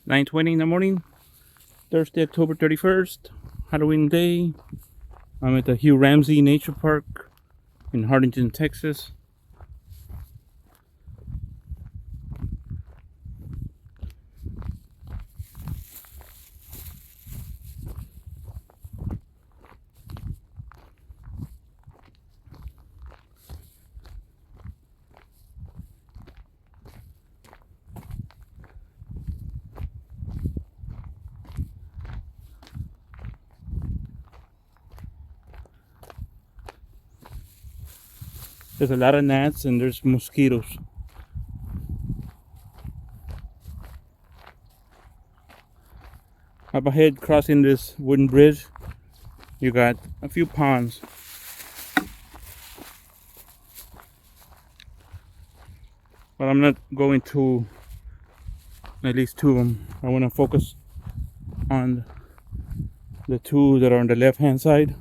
9:20 in the morning, Thursday, October 31st, Halloween day. I'm at the Hugh Ramsey Nature Park in Harlingen, Texas. There's a lot of gnats and there's mosquitoes. Up ahead, crossing this wooden bridge, you got a few ponds. But I'm not going to at least two of them. I want to focus on the two that are on the left hand side.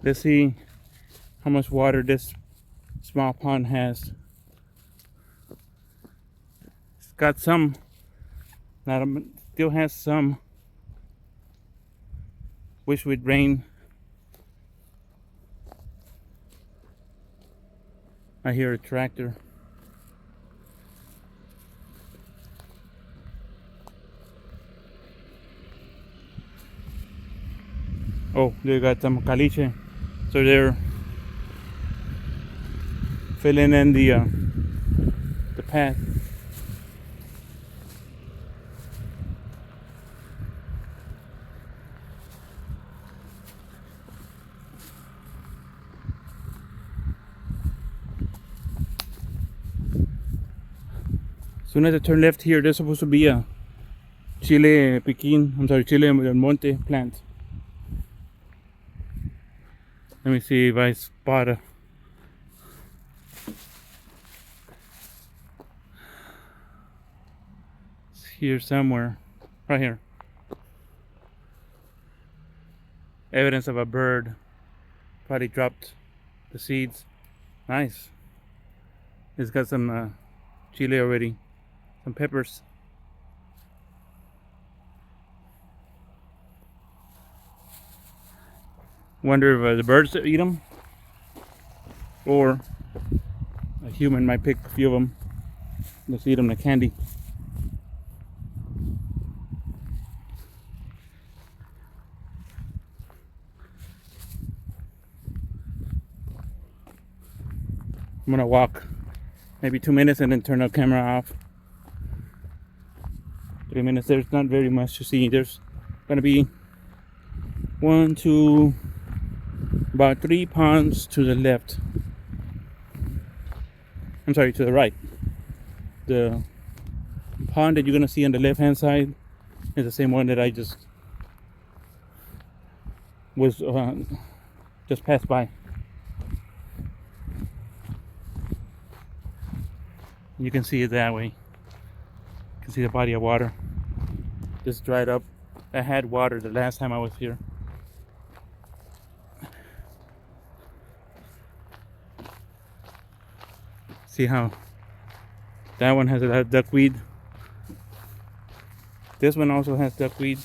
Let's see how much water this small pond has. It's got some, still has some. Wish would rain. I hear a tractor. Oh, they got some caliche. So they're filling in the path. As soon as I turn left here, there's supposed to be a Chile del Monte plant. Let me see if I spot a. It's here somewhere. Right here. Evidence of a bird. Probably dropped the seeds. Nice. It's got some chile already. Some peppers. Wonder if the birds eat them, or a human might pick a few of them. Let's eat them like candy. I'm gonna walk maybe 2 minutes and then turn the camera off. 3 minutes. There's not very much to see. There's gonna be about 3 ponds to the left. I'm sorry, to the right. The pond that you're gonna see on the left hand side is the same one that I just passed by. You can see it that way. You can see the body of water. Just dried up. I had water the last time I was here. See how that one has a duckweed. This one also has duckweed.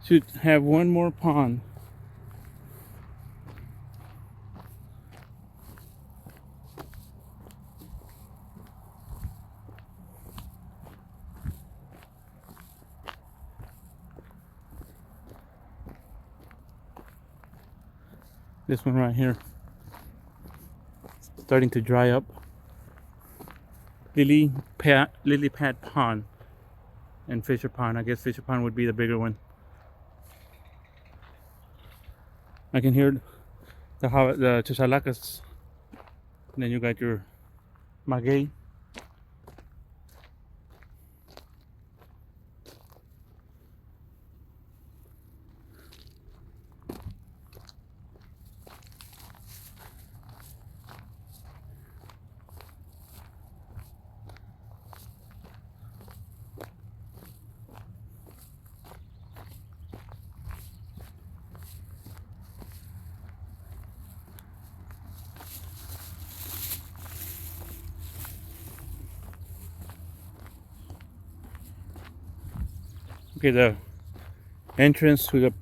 Should have one more pond. This one right here, starting to dry up. Lily Pad Pond and Fisher Pond. I guess Fisher Pond would be the bigger one. I can hear the chichalacas. And then you got your Maguey. Okay, the entrance to the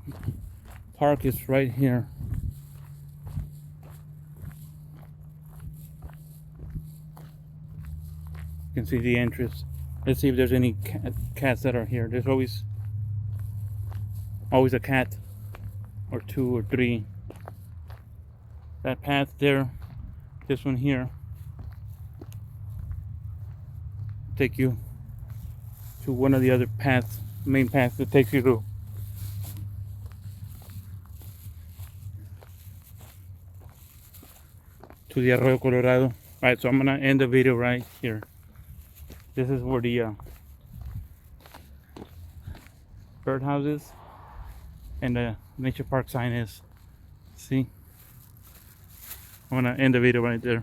park is right here. You can see the entrance. Let's see if there's any cats that are here. There's always a cat or two or three. That path there, this one here, take you to one of the other paths, main paths that takes you to the Arroyo Colorado. Alright, so I'm gonna end the video right here. This is where the birdhouses and the nature park sign is. See? I'm gonna end the video right there.